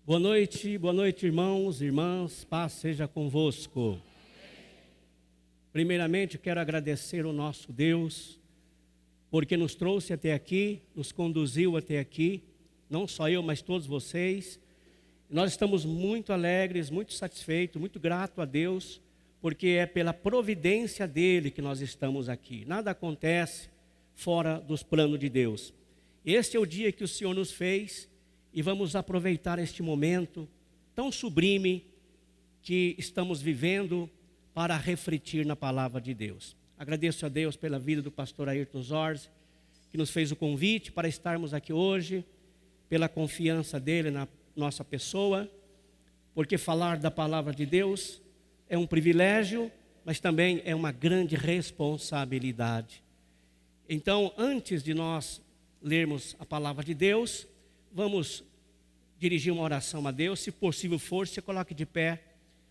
boa noite, irmãos, irmãs, paz seja convosco. Primeiramente, quero agradecer ao nosso Deus, porque nos trouxe até aqui, nos conduziu até aqui, não só eu, mas todos vocês. Nós estamos muito alegres, muito satisfeitos, muito gratos a Deus, porque é pela providência dEle que nós estamos aqui. Nada acontece fora dos planos de Deus. Este é o dia que o Senhor nos fez e vamos aproveitar este momento tão sublime que estamos vivendo para refletir na palavra de Deus. Agradeço a Deus pela vida do pastor Ayrton Zorzi, que nos fez o convite para estarmos aqui hoje, pela confiança dele na nossa pessoa, porque falar da palavra de Deus é um privilégio, mas também é uma grande responsabilidade. Então, antes de nós lermos a palavra de Deus, vamos dirigir uma oração a Deus. Se possível for, se coloque de pé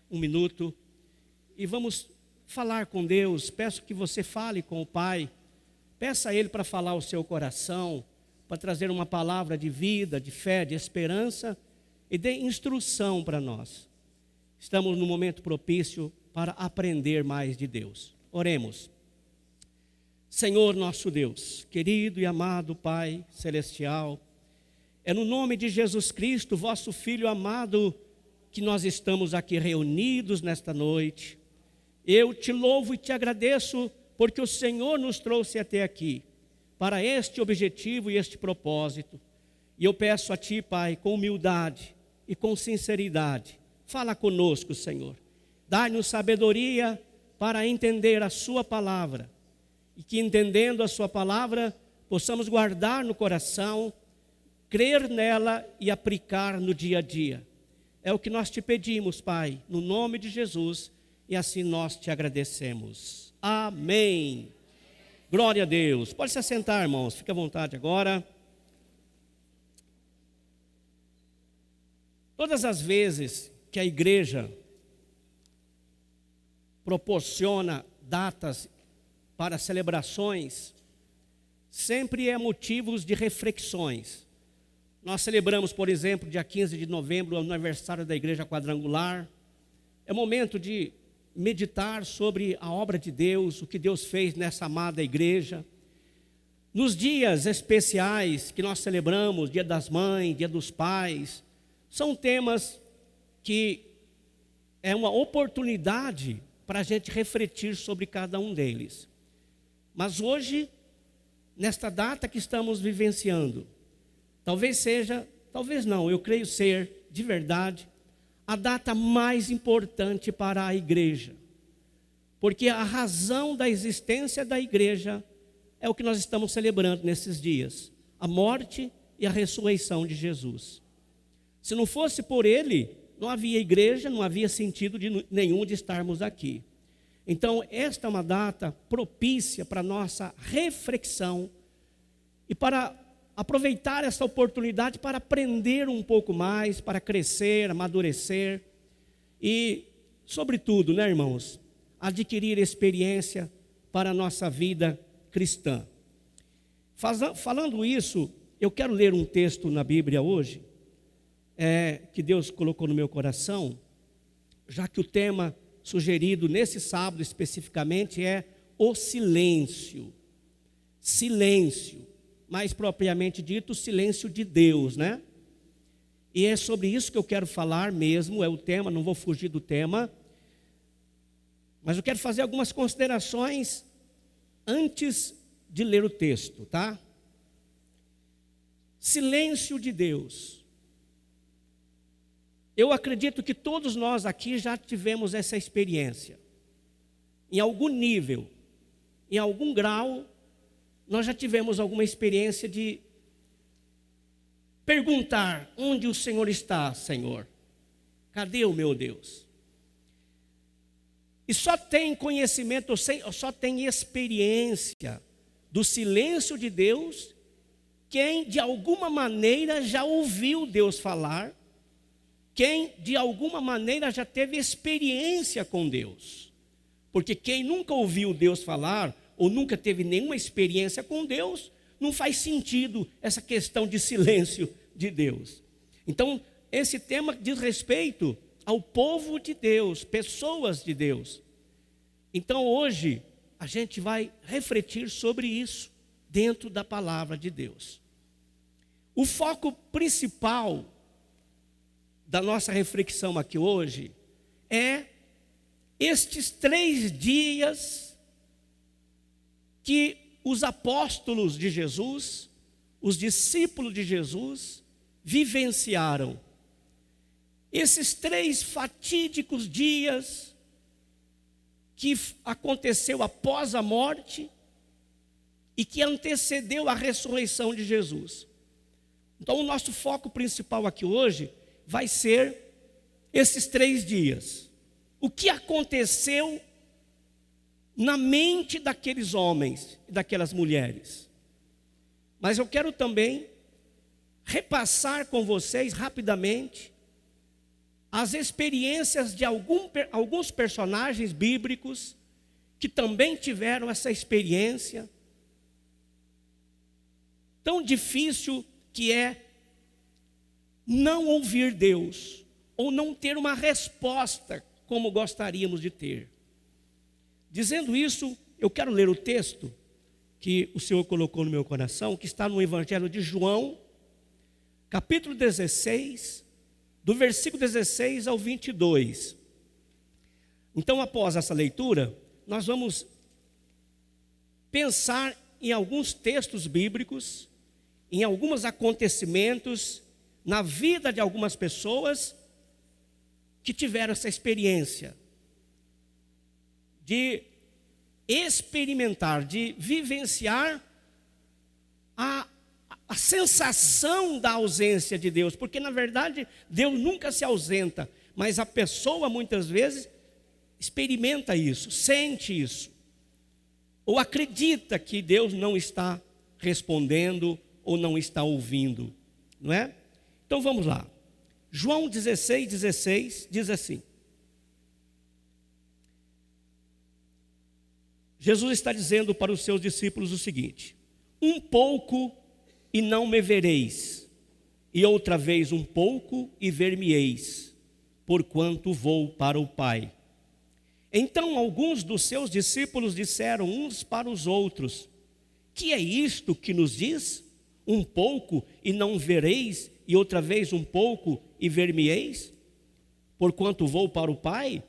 um minuto e vamos falar com Deus. Peço que você fale com o Pai, peça a Ele para falar o seu coração, para trazer uma palavra de vida, de fé, de esperança e de instrução para nós. Estamos num momento propício para aprender mais de Deus. Oremos. Senhor nosso Deus, querido e amado Pai Celestial, é no nome de Jesus Cristo, vosso Filho amado, que nós estamos aqui reunidos nesta noite. Eu te louvo e te agradeço, porque o Senhor nos trouxe até aqui, para este objetivo e este propósito. E eu peço a Ti, Pai, com humildade e com sinceridade, fala conosco, Senhor. Dai-nos sabedoria para entender a Sua palavra, e que entendendo a Sua palavra, possamos guardar no coração, crer nela e aplicar no dia a dia. É o que nós te pedimos, Pai, no nome de Jesus, e assim nós te agradecemos. Amém. Glória a Deus. Pode se assentar, irmãos, fique à vontade agora. Todas as vezes que a igreja proporciona datas para celebrações, sempre é motivos de reflexões. Nós celebramos, por exemplo, dia 15 de novembro, o aniversário da Igreja Quadrangular. É momento de meditar sobre a obra de Deus, o que Deus fez nessa amada igreja. Nos dias especiais que nós celebramos, Dia das Mães, Dia dos Pais, são temas que é uma oportunidade para a gente refletir sobre cada um deles. Mas hoje, nesta data que estamos vivenciando, talvez seja, talvez não, eu creio ser, de verdade, a data mais importante para a igreja. Porque a razão da existência da igreja é o que nós estamos celebrando nesses dias. A morte e a ressurreição de Jesus. Se não fosse por Ele, não havia igreja, não havia sentido nenhum de estarmos aqui. Então, esta é uma data propícia para a nossa reflexão e para aproveitar essa oportunidade para aprender um pouco mais, para crescer, amadurecer e, sobretudo, né, irmãos, adquirir experiência para a nossa vida cristã. Falando isso, eu quero ler um texto na Bíblia hoje, que Deus colocou no meu coração, já que o tema sugerido nesse sábado especificamente é o silêncio. Silêncio. Mais propriamente dito, o silêncio de Deus, né? E é sobre isso que eu quero falar mesmo, é o tema, não vou fugir do tema. Mas eu quero fazer algumas considerações antes de ler o texto, tá? Silêncio de Deus. Eu acredito que todos nós aqui já tivemos essa experiência. Em algum nível, em algum grau, nós já tivemos alguma experiência de perguntar: onde o Senhor está, Senhor? Cadê o meu Deus? E só tem conhecimento, só tem experiência do silêncio de Deus quem de alguma maneira já ouviu Deus falar, quem de alguma maneira já teve experiência com Deus. Porque quem nunca ouviu Deus falar, ou nunca teve nenhuma experiência com Deus, não faz sentido essa questão de silêncio de Deus. Então, esse tema diz respeito ao povo de Deus, pessoas de Deus. Então hoje a gente vai refletir sobre isso dentro da palavra de Deus. O foco principal da nossa reflexão aqui hoje é estes 3 dias que os apóstolos de Jesus, os discípulos de Jesus, vivenciaram. Esses 3 fatídicos dias que aconteceu após a morte e que antecedeu a ressurreição de Jesus. Então o nosso foco principal aqui hoje vai ser esses 3 dias. O que aconteceu na mente daqueles homens e daquelas mulheres. Mas eu quero também repassar com vocês rapidamente as experiências de alguns personagens bíblicos que também tiveram essa experiência tão difícil que é não ouvir Deus, ou não ter uma resposta como gostaríamos de ter. Dizendo isso, eu quero ler o texto que o Senhor colocou no meu coração, que está no Evangelho de João, capítulo 16, do versículo 16 ao 22. Então, após essa leitura, nós vamos pensar em alguns textos bíblicos, em alguns acontecimentos na vida de algumas pessoas que tiveram essa experiência de experimentar, de vivenciar a sensação da ausência de Deus, porque na verdade Deus nunca se ausenta, mas a pessoa muitas vezes experimenta isso, sente isso, ou acredita que Deus não está respondendo ou não está ouvindo, não é? Então vamos lá. João 16:16 diz assim: Jesus está dizendo para os seus discípulos o seguinte: um pouco e não me vereis, e outra vez um pouco e ver-me-eis, porquanto vou para o Pai. Então alguns dos seus discípulos disseram uns para os outros: que é isto que nos diz? Um pouco e não vereis, e outra vez um pouco e ver-me-eis, porquanto vou para o Pai?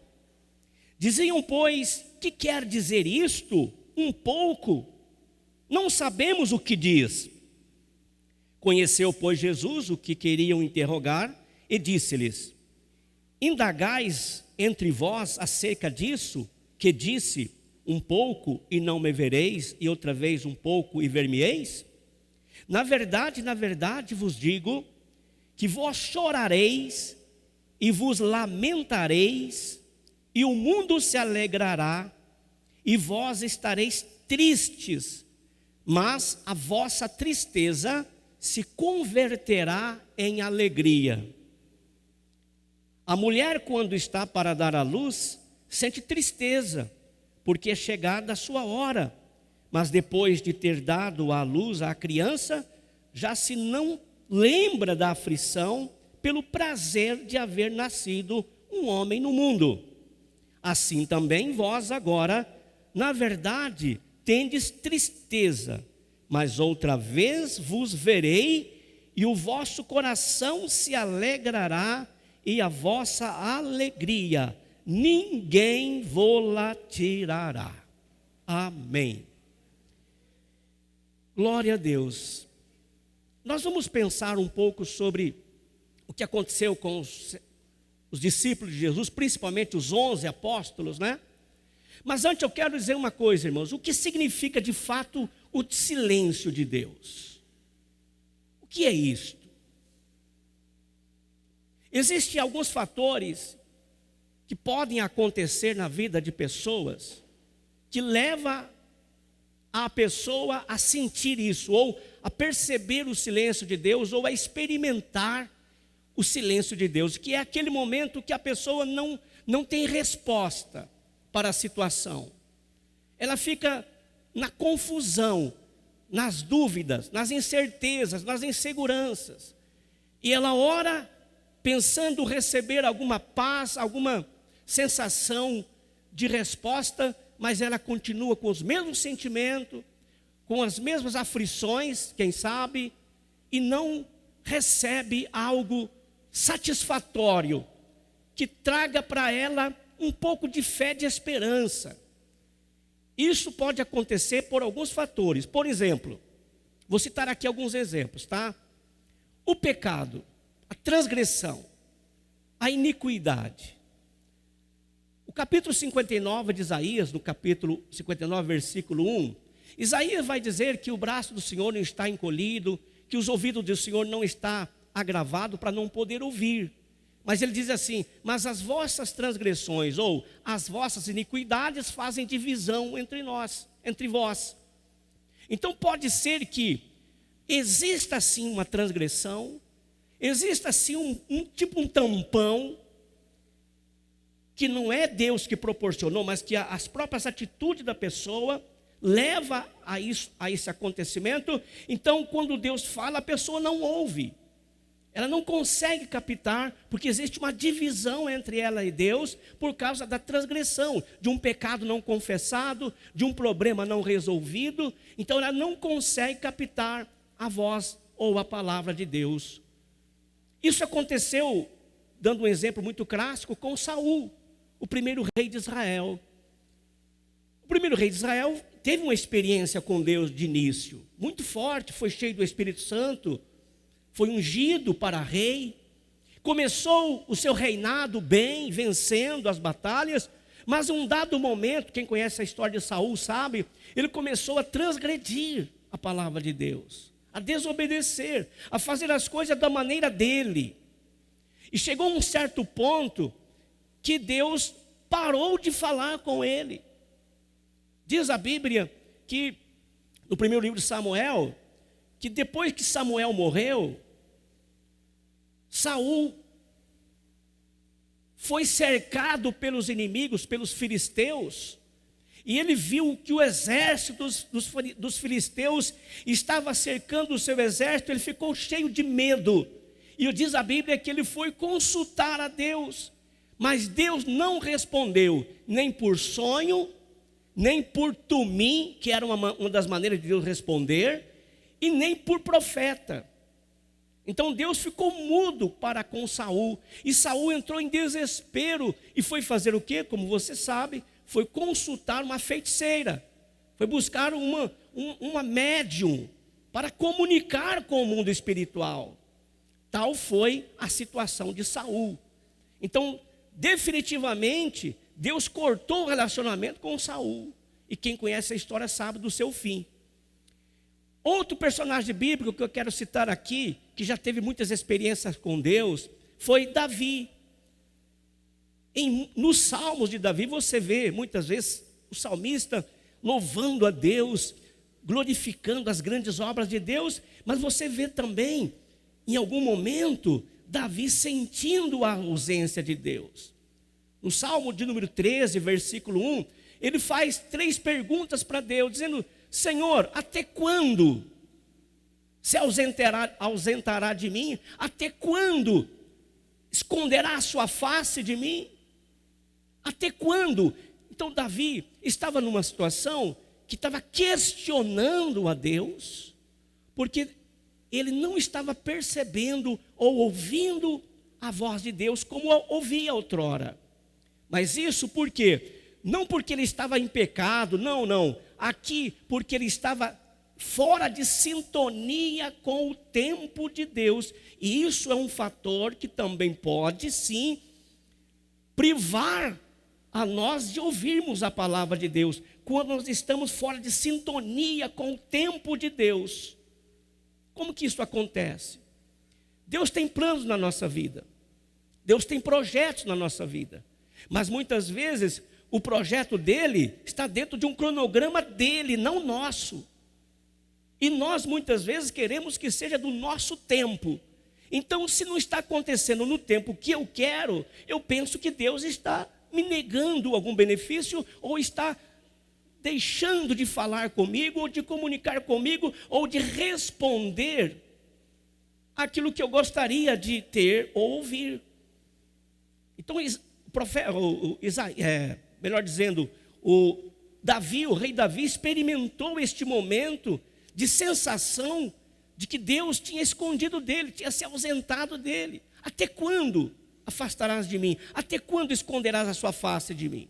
Diziam, pois, que quer dizer isto? Um pouco? Não sabemos o que diz. Conheceu, pois, Jesus o que queriam interrogar e disse-lhes: indagais entre vós acerca disso, que disse, um pouco e não me vereis, e outra vez um pouco e ver-me-eis? Na verdade vos digo, que vós chorareis e vos lamentareis, e o mundo se alegrará, e vós estareis tristes, mas a vossa tristeza se converterá em alegria. A mulher, quando está para dar à luz, sente tristeza, porque é chegada a sua hora, mas depois de ter dado à luz à criança, já se não lembra da aflição pelo prazer de haver nascido um homem no mundo. Assim também vós agora, na verdade, tendes tristeza, mas outra vez vos verei, e o vosso coração se alegrará, e a vossa alegria ninguém vô-la tirará. Amém. Glória a Deus. Nós vamos pensar um pouco sobre o que aconteceu com os discípulos de Jesus, principalmente os 11 apóstolos, né? Mas antes eu quero dizer uma coisa, irmãos: o que significa de fato o silêncio de Deus? O que é isto? Existem alguns fatores que podem acontecer na vida de pessoas que levam a pessoa a sentir isso, ou a perceber o silêncio de Deus, ou a experimentar o silêncio de Deus, que é aquele momento que a pessoa não tem resposta para a situação. Ela fica na confusão, nas dúvidas, nas incertezas, nas inseguranças. E ela ora pensando receber alguma paz, alguma sensação de resposta, mas ela continua com os mesmos sentimentos, com as mesmas aflições, quem sabe, e não recebe algo satisfatório, que traga para ela um pouco de fé, de esperança. Isso pode acontecer por alguns fatores. Por exemplo, vou citar aqui alguns exemplos, tá? O pecado, a transgressão, a iniquidade. O capítulo 59 de Isaías, no capítulo 59, versículo 1, Isaías vai dizer que o braço do Senhor não está encolhido, que os ouvidos do Senhor não está agravado para não poder ouvir. Mas ele diz assim: mas as vossas transgressões ou as vossas iniquidades fazem divisão entre nós, entre vós. Então pode ser que exista sim uma transgressão, exista sim um tampão, que não é Deus que proporcionou, mas que as próprias atitudes da pessoa leva a esse acontecimento. Então quando Deus fala, a pessoa não ouve. Ela não consegue captar, porque existe uma divisão entre ela e Deus por causa da transgressão, de um pecado não confessado, de um problema não resolvido. Então ela não consegue captar a voz ou a palavra de Deus. Isso aconteceu, dando um exemplo muito clássico, com Saul, o primeiro rei de Israel. O primeiro rei de Israel teve uma experiência com Deus de início, muito forte, foi cheio do Espírito Santo, foi ungido para rei, começou o seu reinado bem, vencendo as batalhas, mas em um dado momento, quem conhece a história de Saul sabe, ele começou a transgredir a palavra de Deus, a desobedecer, a fazer as coisas da maneira dele. E chegou a um certo ponto que Deus parou de falar com ele. Diz a Bíblia que, no primeiro livro de Samuel, que depois que Samuel morreu, Saul foi cercado pelos inimigos, pelos filisteus, e ele viu que o exército dos filisteus estava cercando o seu exército. Ele ficou cheio de medo, e diz a Bíblia que ele foi consultar a Deus, mas Deus não respondeu, nem por sonho, nem por tumim, que era uma das maneiras de Deus responder, e nem por profeta. Então Deus ficou mudo para com Saul, e Saul entrou em desespero, e foi fazer o quê? Como você sabe, foi consultar uma feiticeira, foi buscar uma médium, para comunicar com o mundo espiritual. Tal foi a situação de Saul. Então, definitivamente, Deus cortou o relacionamento com Saul, e quem conhece a história sabe do seu fim. Outro personagem bíblico que eu quero citar aqui, que já teve muitas experiências com Deus, foi Davi. Nos salmos de Davi você vê muitas vezes o salmista louvando a Deus, glorificando as grandes obras de Deus, mas você vê também, em algum momento, Davi sentindo a ausência de Deus. No Salmo de número 13, versículo 1, ele faz 3 perguntas para Deus, dizendo: Senhor, até quando se ausentará de mim? Até quando esconderá a sua face de mim? Até quando? Então Davi estava numa situação que estava questionando a Deus, porque ele não estava percebendo ou ouvindo a voz de Deus como ouvia outrora. Mas isso por quê? Não porque ele estava em pecado, não. Aqui, porque ele estava fora de sintonia com o tempo de Deus. E isso é um fator que também pode, sim, privar a nós de ouvirmos a palavra de Deus, quando nós estamos fora de sintonia com o tempo de Deus. Como que isso acontece? Deus tem planos na nossa vida, Deus tem projetos na nossa vida, mas muitas vezes o projeto dele está dentro de um cronograma dele, não nosso. E nós muitas vezes queremos que seja do nosso tempo. Então, se não está acontecendo no tempo que eu quero, eu penso que Deus está me negando algum benefício, ou está deixando de falar comigo, ou de comunicar comigo, ou de responder aquilo que eu gostaria de ter ou ouvir. Então, o profeta, melhor dizendo, o Davi, o rei Davi, experimentou este momento de sensação de que Deus tinha escondido dele, tinha se ausentado dele. Até quando afastarás de mim? Até quando esconderás a sua face de mim?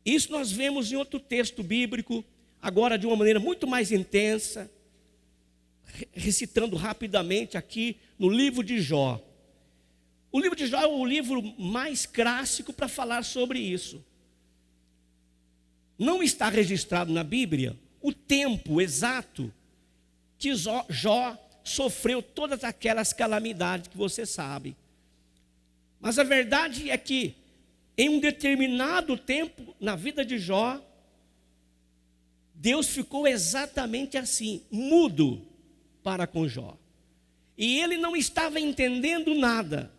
Isso nós vemos em outro texto bíblico, agora de uma maneira muito mais intensa, recitando rapidamente aqui no livro de Jó. O livro de Jó é o livro mais clássico para falar sobre isso. Não está registrado na Bíblia o tempo exato que Jó sofreu todas aquelas calamidades que você sabe. Mas a verdade é que em um determinado tempo na vida de Jó, Deus ficou exatamente assim, mudo para com Jó. E ele não estava entendendo nada.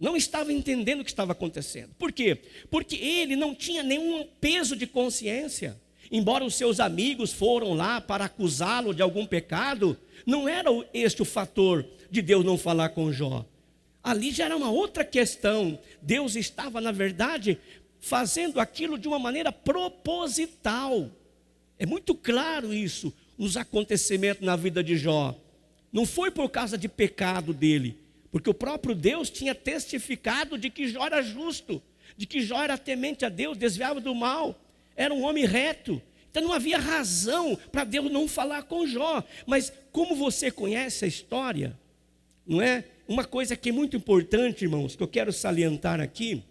Não estava entendendo o que estava acontecendo. Por quê? Porque ele não tinha nenhum peso de consciência. Embora os seus amigos foram lá para acusá-lo de algum pecado, não era este o fator de Deus não falar com Jó. Ali já era uma outra questão. Deus estava, na verdade, fazendo aquilo de uma maneira proposital. É muito claro isso nos acontecimentos na vida de Jó. Não foi por causa de pecado dele, porque o próprio Deus tinha testificado de que Jó era justo, de que Jó era temente a Deus, desviava do mal, era um homem reto. Então não havia razão para Deus não falar com Jó. Mas como você conhece a história, não é? Uma coisa que é muito importante, irmãos, que eu quero salientar aqui,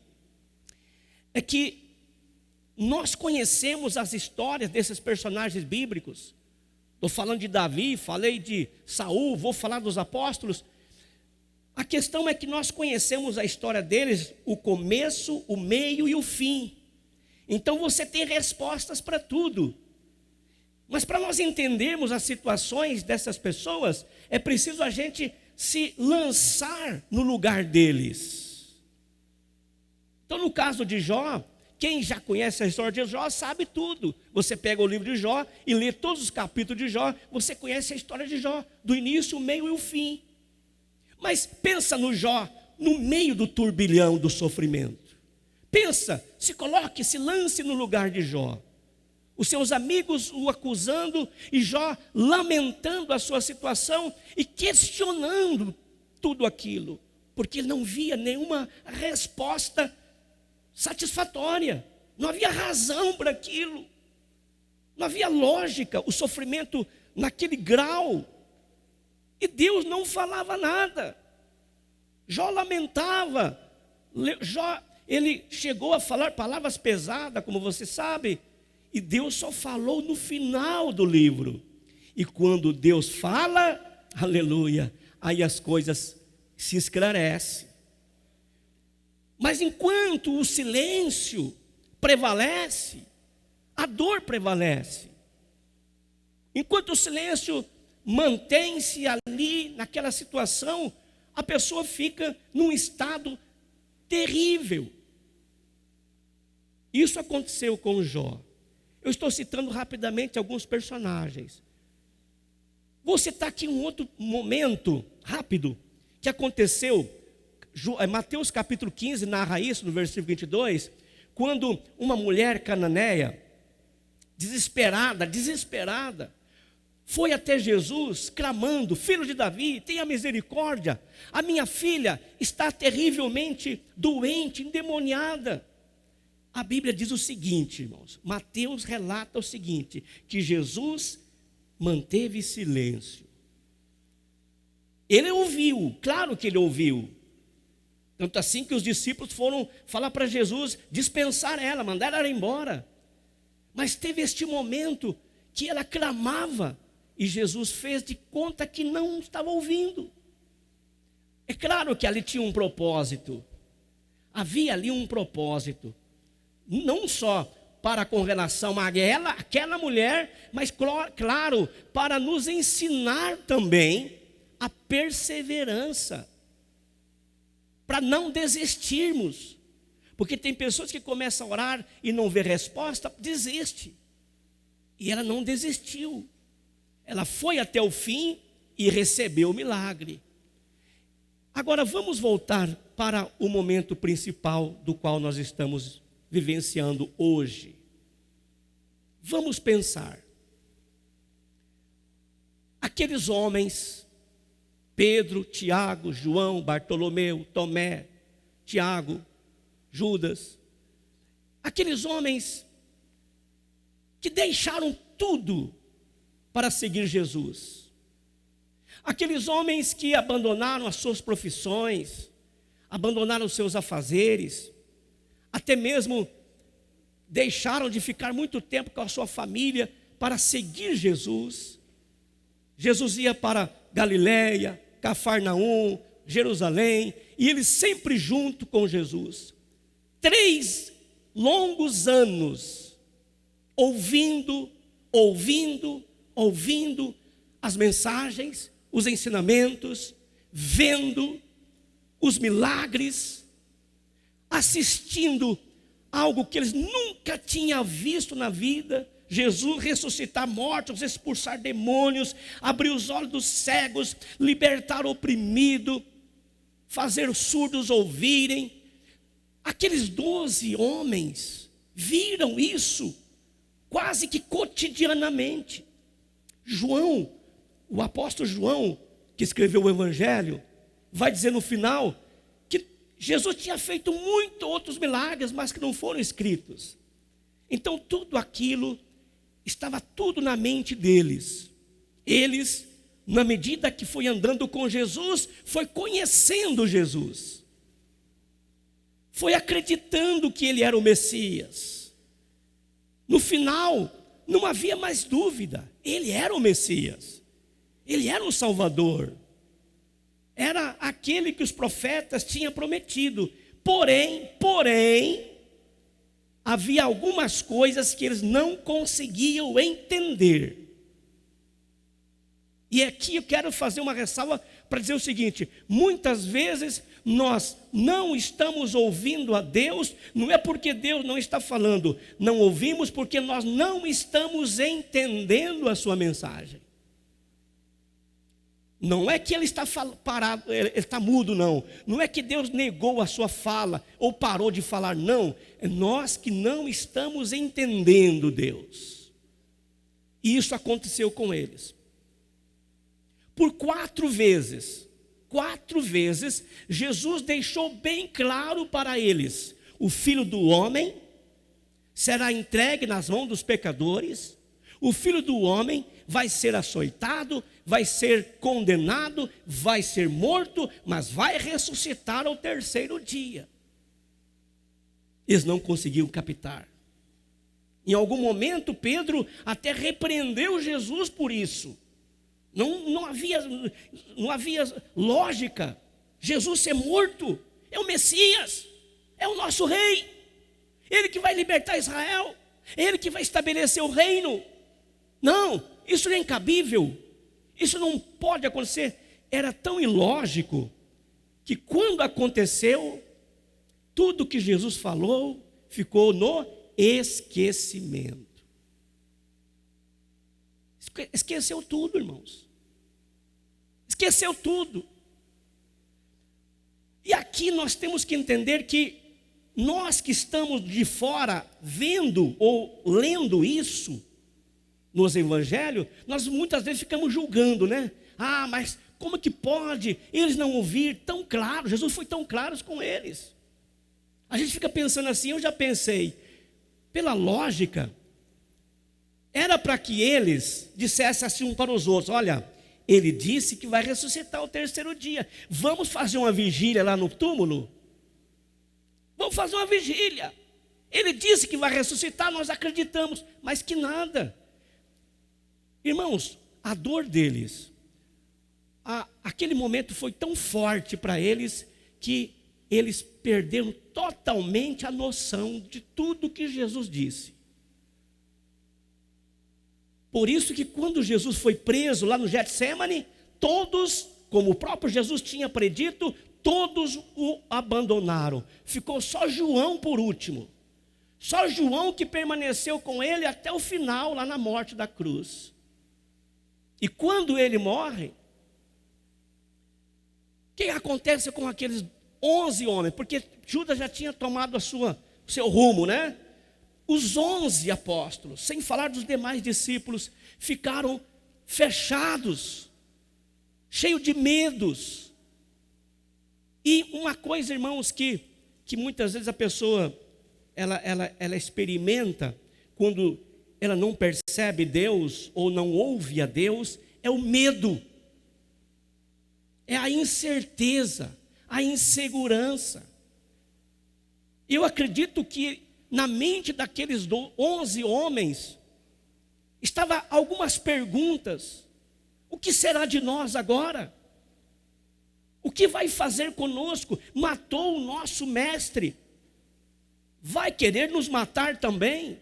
é que nós conhecemos as histórias desses personagens bíblicos. Estou falando de Davi, falei de Saul, vou falar dos apóstolos. A questão é que nós conhecemos a história deles, o começo, o meio e o fim. Então você tem respostas para tudo. Mas para nós entendermos as situações dessas pessoas, é preciso a gente se lançar no lugar deles. Então no caso de Jó, quem já conhece a história de Jó sabe tudo. Você pega o livro de Jó e lê todos os capítulos de Jó, você conhece a história de Jó, do início, o meio e o fim. Mas pensa no Jó, no meio do turbilhão do sofrimento. Pensa, se coloque, se lance no lugar de Jó. Os seus amigos o acusando e Jó lamentando a sua situação e questionando tudo aquilo, porque ele não via nenhuma resposta satisfatória, não havia razão para aquilo, não havia lógica, o sofrimento naquele grau, e Deus não falava nada. Jó lamentava, Jó, ele chegou a falar palavras pesadas, como você sabe, e Deus só falou no final do livro. E quando Deus fala, aleluia, aí as coisas se esclarecem. Mas enquanto o silêncio prevalece, a dor prevalece. Enquanto o silêncio mantém-se ali naquela situação, a pessoa fica num estado terrível. Isso aconteceu com Jó. Eu estou citando rapidamente alguns personagens. Vou citar aqui um outro momento rápido que aconteceu. Mateus capítulo 15 narra isso no versículo 22, quando uma mulher cananeia, desesperada, foi até Jesus clamando: Filho de Davi, tenha misericórdia, a minha filha está terrivelmente doente, endemoniada. A Bíblia diz o seguinte, irmãos, Mateus relata o seguinte, que Jesus manteve silêncio. Ele ouviu, claro que ele ouviu. Tanto assim que os discípulos foram falar para Jesus, dispensar ela, mandar ela embora. Mas teve este momento que ela clamava e Jesus fez de conta que não estava ouvindo. É claro que ali tinha um propósito. Havia ali um propósito. Não só para com relação a ela, aquela mulher, mas claro, para nos ensinar também a perseverança. Para não desistirmos. Porque tem pessoas que começam a orar e não vê resposta, desiste. E ela não desistiu. Ela foi até o fim e recebeu o milagre. Agora vamos voltar para o momento principal do qual nós estamos vivenciando hoje. Vamos pensar. Aqueles homens, Pedro, Tiago, João, Bartolomeu, Tomé, Tiago, Judas, aqueles homens que deixaram tudo para seguir Jesus. Aqueles homens que abandonaram as suas profissões, abandonaram os seus afazeres, até mesmo deixaram de ficar muito tempo com a sua família para seguir Jesus. Jesus ia para Galiléia, Cafarnaum, Jerusalém, e eles sempre junto com Jesus. 3 longos anos, ouvindo as mensagens, os ensinamentos, vendo os milagres, assistindo algo que eles nunca tinham visto na vida. Jesus ressuscitar mortos, expulsar demônios, abrir os olhos dos cegos, libertar o oprimido, fazer os surdos ouvirem. Aqueles 12 homens viram isso quase que cotidianamente. João, o apóstolo João, que escreveu o Evangelho, vai dizer no final que Jesus tinha feito muitos outros milagres, mas que não foram escritos. Então tudo aquilo estava tudo na mente deles. Eles, na medida que foi andando com Jesus, foi conhecendo Jesus, foi acreditando que ele era o Messias. No final, não havia mais dúvida, ele era o Messias, ele era o Salvador, era aquele que os profetas tinham prometido. Porém, havia algumas coisas que eles não conseguiam entender. E aqui eu quero fazer uma ressalva para dizer o seguinte: muitas vezes nós não estamos ouvindo a Deus, não é porque Deus não está falando, não ouvimos porque nós não estamos entendendo a sua mensagem. Não é que ele está parado, ele está mudo, não. Não é que Deus negou a sua fala ou parou de falar, não. É nós que não estamos entendendo Deus. E isso aconteceu com eles. Por 4 vezes, Jesus deixou bem claro para eles: o Filho do Homem será entregue nas mãos dos pecadores, o Filho do Homem vai ser açoitado, vai ser condenado, vai ser morto, mas vai ressuscitar ao 3º dia. Eles não conseguiam captar. Em algum momento Pedro até repreendeu Jesus por isso. Não havia lógica Jesus ser morto. É o Messias, é o nosso rei, ele que vai libertar Israel, ele que vai estabelecer o reino. Não, isso não é incabível, isso não pode acontecer. Era tão ilógico que quando aconteceu, tudo que Jesus falou ficou no esquecimento. Esqueceu tudo, irmãos. Esqueceu tudo. E aqui nós temos que entender que nós que estamos de fora vendo ou lendo isso nos evangelhos, nós muitas vezes ficamos julgando, né? Ah, mas como que pode eles não ouvir tão claro? Jesus foi tão claro com eles. A gente fica pensando assim, eu já pensei, pela lógica, era para que eles dissessem assim um para os outros: olha, ele disse que vai ressuscitar ao 3º dia, vamos fazer uma vigília lá no túmulo? Vamos fazer uma vigília. Ele disse que vai ressuscitar, nós acreditamos, mas que nada. Irmãos, a dor deles, aquele momento foi tão forte para eles, que eles perderam totalmente a noção de tudo que Jesus disse. Por isso que quando Jesus foi preso lá no Getsêmani, todos, como o próprio Jesus tinha predito, todos o abandonaram. Ficou só João por último. Só João que permaneceu com ele até o final, lá na morte da cruz. E quando ele morre, o que acontece com aqueles 11 homens? Porque Judas já tinha tomado o seu rumo, né? Os 11 apóstolos, sem falar dos demais discípulos, ficaram fechados, cheios de medos. E uma coisa, irmãos, que muitas vezes a pessoa ela experimenta quando ela não percebe Deus ou não ouve a Deus, é o medo, é a incerteza, a insegurança. Eu acredito que na mente daqueles 11 homens estava algumas perguntas. O que será de nós agora? O que vai fazer conosco? Matou o nosso mestre, vai querer nos matar também?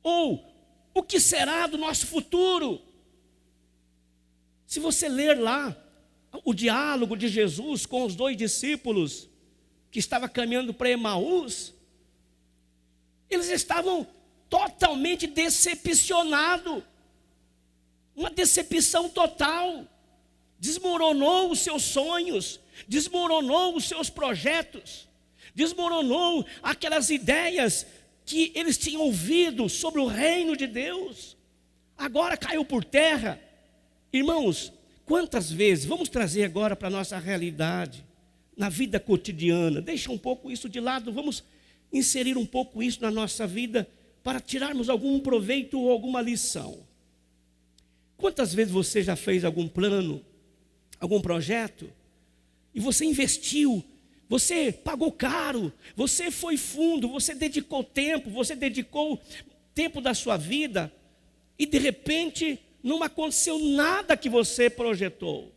Ou o que será do nosso futuro? Se você ler lá o diálogo de Jesus com os 2 discípulos que estavam caminhando para Emaús, eles estavam totalmente decepcionados, uma decepção total. Desmoronou os seus sonhos, desmoronou os seus projetos, desmoronou aquelas ideias que eles tinham ouvido sobre o reino de Deus, agora caiu por terra. Irmãos, quantas vezes, vamos trazer agora para a nossa realidade, na vida cotidiana, deixa um pouco isso de lado, vamos inserir um pouco isso na nossa vida, para tirarmos algum proveito ou alguma lição. Quantas vezes você já fez algum plano, algum projeto, e você investiu, você pagou caro, você foi fundo, você dedicou tempo da sua vida, e de repente não aconteceu nada que você projetou.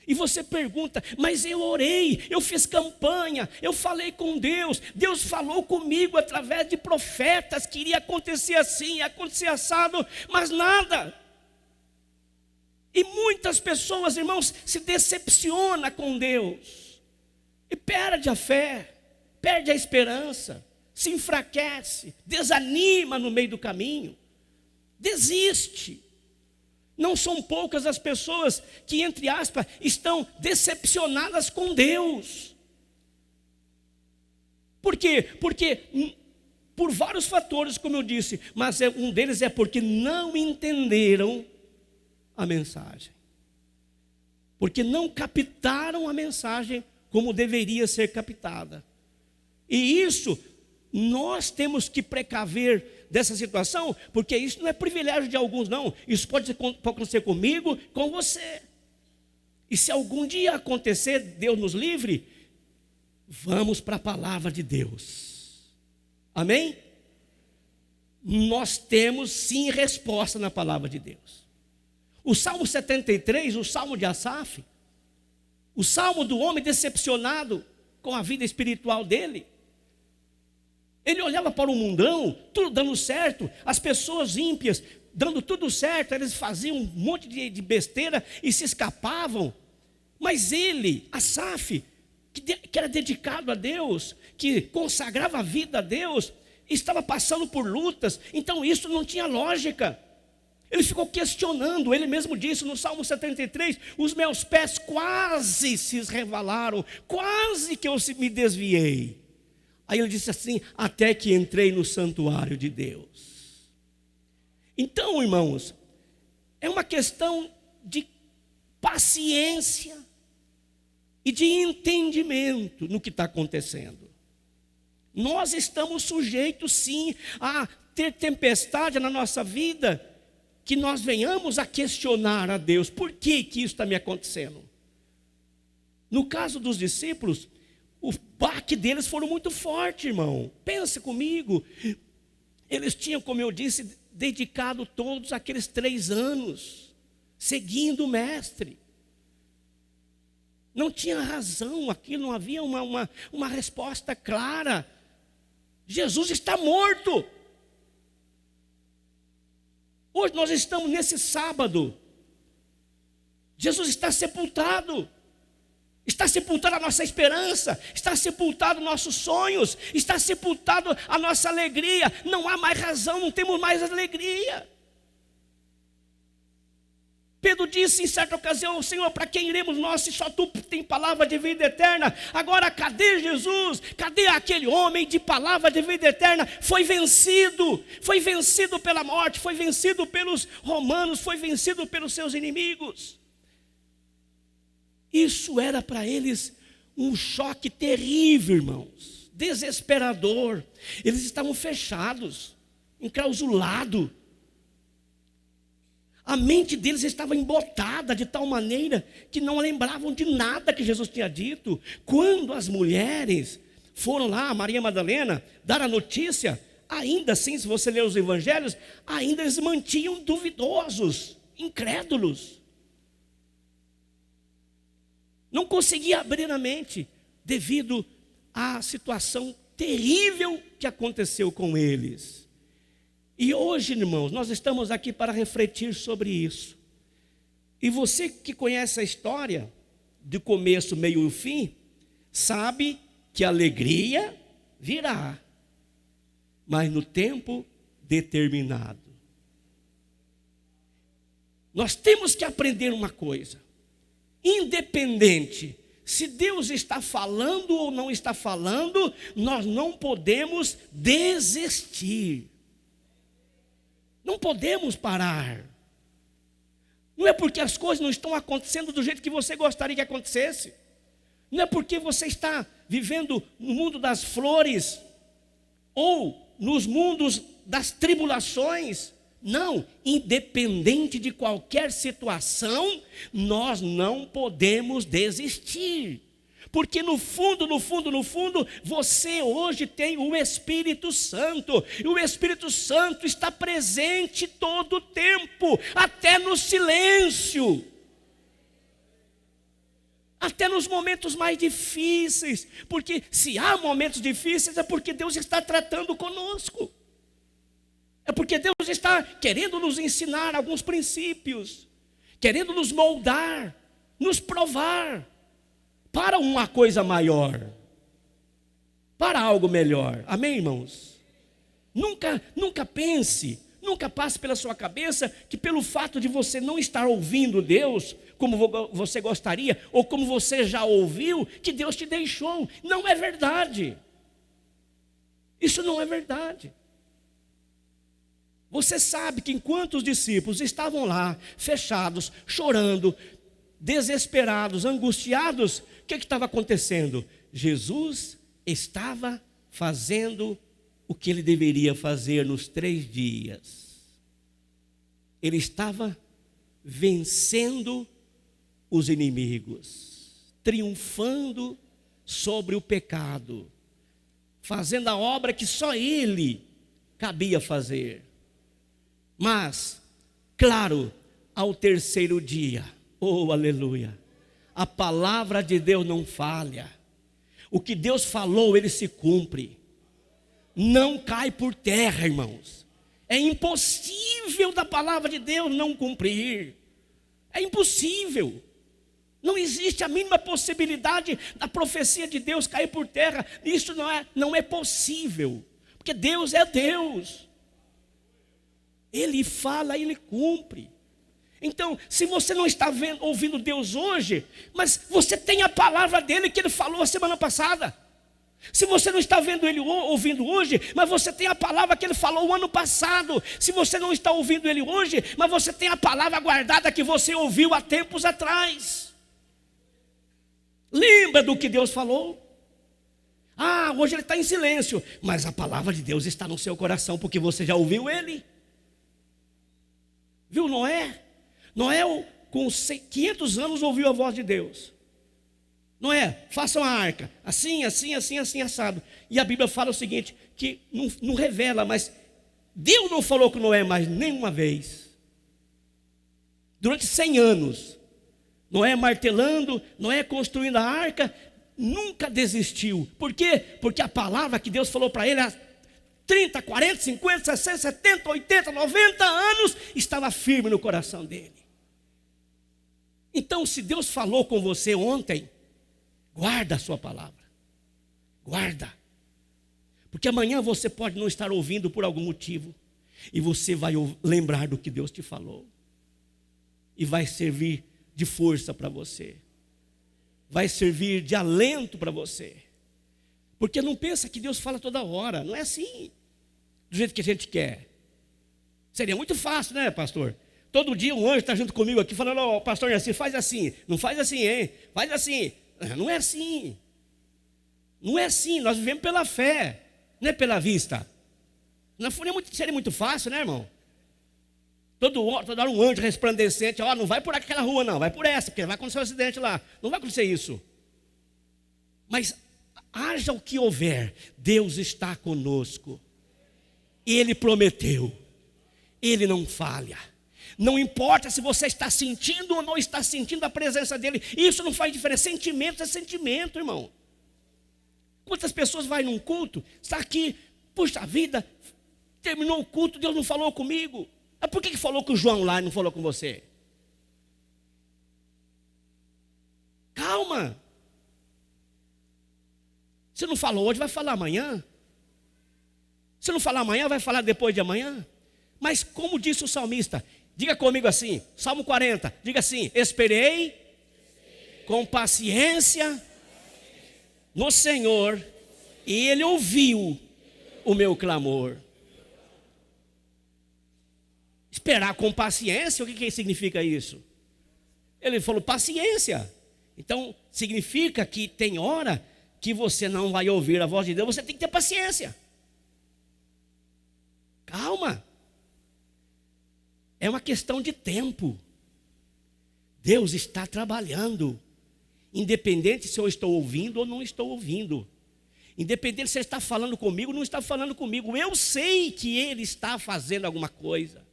E você pergunta, mas eu orei, eu fiz campanha, eu falei com Deus, Deus falou comigo através de profetas, que iria acontecer assim, ia acontecer assado, mas nada. E muitas pessoas, irmãos, se decepcionam com Deus, e perde a fé, perde a esperança, se enfraquece, desanima no meio do caminho, desiste. Não são poucas as pessoas que, entre aspas, estão decepcionadas com Deus. Por quê? Porque por vários fatores, como eu disse, mas um deles é porque não entenderam a mensagem. Porque não captaram a mensagem como deveria ser captada. E isso nós temos que precaver dessa situação, porque isso não é privilégio de alguns, não. Isso pode acontecer comigo, com você. E se algum dia acontecer, Deus nos livre, vamos para a palavra de Deus. Amém? Nós temos sim resposta na palavra de Deus. O Salmo 73, o Salmo de Asaf, o Salmo do homem decepcionado com a vida espiritual dele. Ele olhava para o mundão, tudo dando certo, as pessoas ímpias dando tudo certo, eles faziam um monte de besteira e se escapavam. Mas ele, Asaf, que era dedicado a Deus, que consagrava a vida a Deus, estava passando por lutas, então isso não tinha lógica. Ele ficou questionando, ele mesmo disse no Salmo 73, os meus pés quase se resvalaram, quase que eu me desviei. Aí ele disse assim, até que entrei no santuário de Deus. Então, irmãos, é uma questão de paciência e de entendimento no que está acontecendo. Nós estamos sujeitos sim a ter tempestade na nossa vida, que nós venhamos a questionar a Deus, por que isso está me acontecendo? No caso dos discípulos, o baque deles foram muito forte, irmão. Pensa comigo. Eles tinham, como eu disse, dedicado todos aqueles 3 anos, seguindo o mestre. Não tinha razão aqui, não havia uma resposta clara. Jesus está morto. Hoje nós estamos nesse sábado. Jesus está sepultado. Está sepultada a nossa esperança, está sepultado nossos sonhos, está sepultado a nossa alegria. Não há mais razão, não temos mais alegria. Pedro disse em certa ocasião: Senhor, para quem iremos nós, se só tu tem palavra de vida eterna? Agora cadê Jesus? Cadê aquele homem de palavra de vida eterna? Foi vencido pela morte, foi vencido pelos romanos, foi vencido pelos seus inimigos. Isso era para eles um choque terrível, irmãos, desesperador. Eles estavam fechados, enclausulados. A mente deles estava embotada de tal maneira que não lembravam de nada que Jesus tinha dito. Quando as mulheres foram lá, Maria Madalena, dar a notícia, ainda assim, se você ler os evangelhos, ainda eles mantinham duvidosos, incrédulos. Não conseguia abrir a mente devido à situação terrível que aconteceu com eles. E hoje, irmãos, nós estamos aqui para refletir sobre isso. E você que conhece a história, de começo, meio e fim, sabe que a alegria virá, mas no tempo determinado. Nós temos que aprender uma coisa: independente se Deus está falando ou não está falando, nós não podemos desistir. Não podemos parar. Não é porque as coisas não estão acontecendo do jeito que você gostaria que acontecesse. Não é porque você está vivendo no mundo das flores ou nos mundos das tribulações. Não, independente de qualquer situação, nós não podemos desistir. Porque no fundo, você hoje tem o Espírito Santo. E o Espírito Santo está presente todo o tempo, até no silêncio. Até nos momentos mais difíceis. Porque se há momentos difíceis, é porque Deus está tratando conosco. É porque Deus está querendo nos ensinar alguns princípios, querendo nos moldar, nos provar para uma coisa maior, para algo melhor. Amém, irmãos? Nunca pense, nunca passe pela sua cabeça que pelo fato de você não estar ouvindo Deus como você gostaria, ou como você já ouviu, que Deus te deixou. Não é verdade. Isso não é verdade. Você sabe que enquanto os discípulos estavam lá, fechados, chorando, desesperados, angustiados, o que estava acontecendo? Jesus estava fazendo o que ele deveria fazer nos 3 dias. Ele estava vencendo os inimigos, triunfando sobre o pecado, fazendo a obra que só ele cabia fazer. Mas, claro, ao 3º dia, oh aleluia, a palavra de Deus não falha. O que Deus falou, ele se cumpre. Não cai por terra, irmãos. É impossível da palavra de Deus não cumprir. É impossível. Não existe a mínima possibilidade da profecia de Deus cair por terra. Isso não é possível. Porque Deus é Deus. Ele fala, ele cumpre. Então, se você não está ouvindo Deus hoje, mas você tem a palavra dele que ele falou a semana passada. Se você não está ouvindo hoje, mas você tem a palavra que ele falou o ano passado. Se você não está ouvindo ele hoje, mas você tem a palavra guardada que você ouviu há tempos atrás. Lembra do que Deus falou? Ah, hoje ele está em silêncio, mas a palavra de Deus está no seu coração, porque você já ouviu ele. Viu Noé? Noé, com 500 anos, ouviu a voz de Deus. Noé, faça uma arca, assim, assado. E a Bíblia fala o seguinte, que não revela, mas Deus não falou com Noé mais nenhuma vez. Durante 100 anos, Noé martelando, Noé construindo a arca, nunca desistiu. Por quê? Porque a palavra que Deus falou para ele há 30, 40, 50, 60, 70, 80, 90 anos, estava firme no coração dele. Então, se Deus falou com você ontem, guarda a sua palavra. Guarda. Porque amanhã você pode não estar ouvindo por algum motivo, e você vai lembrar do que Deus te falou. e vai servir de força para você. Vai servir de alento para você. Porque não pensa que Deus fala toda hora. Não é assim, do jeito que a gente quer. Seria muito fácil, né, pastor? Todo dia um anjo está junto comigo aqui falando: ó, pastor, assim, faz assim. Não faz assim, hein? Faz assim. Não é assim. Não é assim. Nós vivemos pela fé, não é pela vista. Não seria muito fácil, né, irmão? Toda hora um anjo resplandecente: ó, não vai por aquela rua não, vai por essa, porque vai acontecer um acidente lá. Não vai acontecer isso. Mas haja o que houver, Deus está conosco. Ele prometeu. Ele não falha. Não importa se você está sentindo ou não está sentindo a presença dele. Isso não faz diferença. Sentimento é sentimento, irmão. Quantas pessoas vai num culto, está aqui, puxa vida, terminou o culto, Deus não falou comigo. Mas por que falou com o João lá e não falou com você? Calma. Se não falou hoje, vai falar amanhã. Se não falar amanhã, vai falar depois de amanhã. Mas como disse o salmista, diga comigo assim, Salmo 40, diga assim: esperei com paciência no Senhor, e Ele ouviu o meu clamor. Esperar com paciência, o que significa isso? Ele falou paciência. Então significa que tem hora que você não vai ouvir a voz de Deus, você tem que ter paciência. Calma. É uma questão de tempo. Deus está trabalhando, independente se eu estou ouvindo ou não estou ouvindo, independente se Ele está falando comigo ou não está falando comigo. Eu sei que Ele está fazendo alguma coisa,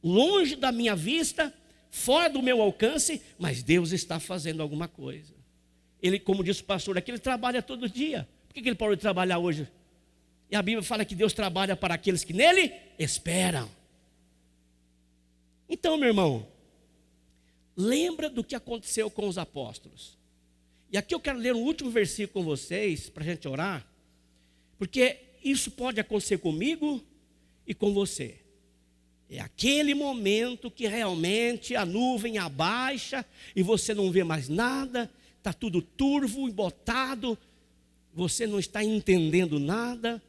longe da minha vista, fora do meu alcance, mas Deus está fazendo alguma coisa. Ele, como disse o pastor aqui, Ele trabalha todo dia. Por que Ele parou de trabalhar hoje? E a Bíblia fala que Deus trabalha para aqueles que nele esperam. Então, meu irmão, lembra do que aconteceu com os apóstolos. E aqui eu quero ler um último versículo com vocês, para a gente orar, porque isso pode acontecer comigo e com você. É aquele momento que realmente a nuvem abaixa e você não vê mais nada, está tudo turvo, embotado, você não está entendendo nada.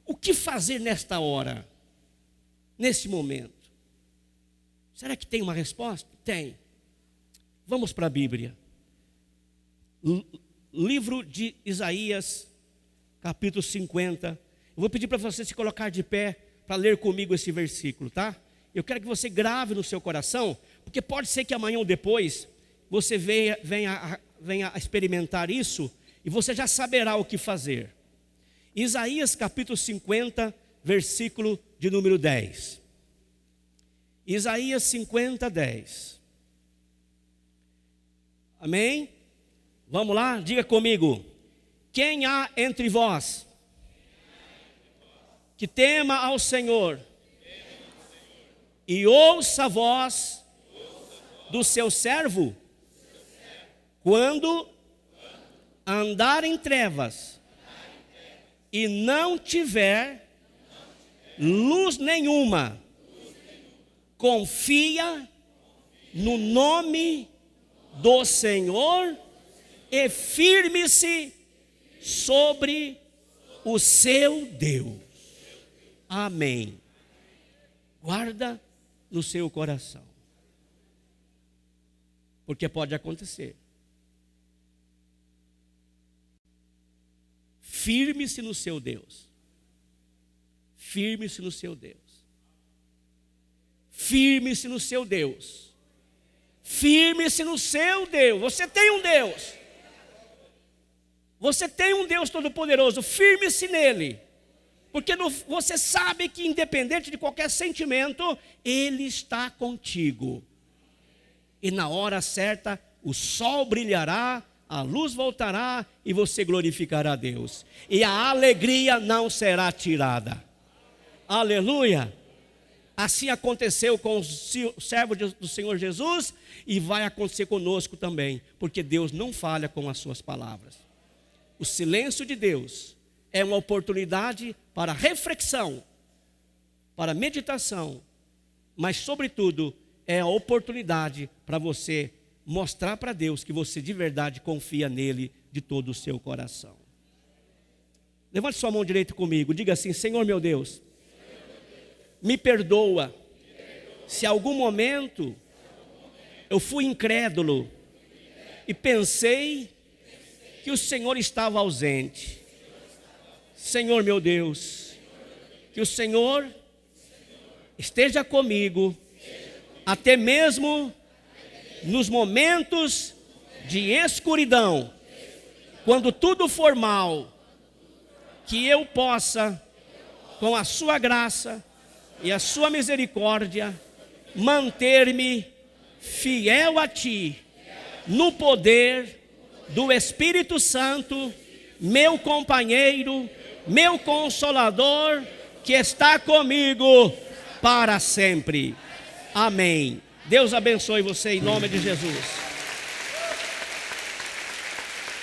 O que fazer nesta hora, nesse momento? Será que tem uma resposta? Tem. Vamos para a Bíblia. Livro de Isaías, capítulo 50. Eu vou pedir para você se colocar de pé para ler comigo esse versículo, tá? Eu quero que você grave no seu coração, porque pode ser que amanhã ou depois você venha a experimentar isso e você já saberá o que fazer. Isaías capítulo 50, versículo de número 10. Isaías 50, 10. Amém? Vamos lá? Diga comigo. Quem há entre vós que tema ao Senhor e ouça a voz do seu servo, quando andar em trevas e não tiver luz nenhuma, confia no nome do Senhor e firme-se sobre o seu Deus. Amém. Guarda no seu coração, porque pode acontecer. Firme-se no seu Deus. Firme-se no seu Deus. Firme-se no seu Deus. Firme-se no seu Deus. Você tem um Deus. Você tem um Deus todo-poderoso. Firme-se nele. Porque você sabe que independente de qualquer sentimento, Ele está contigo. E na hora certa, o sol brilhará, a luz voltará e você glorificará a Deus. E a alegria não será tirada. Aleluia! Assim aconteceu com o servo do Senhor Jesus e vai acontecer conosco também, porque Deus não falha com as suas palavras. O silêncio de Deus é uma oportunidade para reflexão, para meditação, mas sobretudo é a oportunidade para você mostrar para Deus que você de verdade confia nele de todo o seu coração. Levante sua mão direita comigo, diga assim: Senhor meu Deus, me perdoa se em algum momento eu fui incrédulo e pensei que o Senhor estava ausente. Senhor meu Deus, que o Senhor esteja comigo, até mesmo nos momentos de escuridão, quando tudo for mal, que eu possa, com a sua graça e a sua misericórdia, manter-me fiel a Ti, no poder do Espírito Santo, meu companheiro, meu consolador, que está comigo para sempre. Amém. Deus abençoe você em nome de Jesus.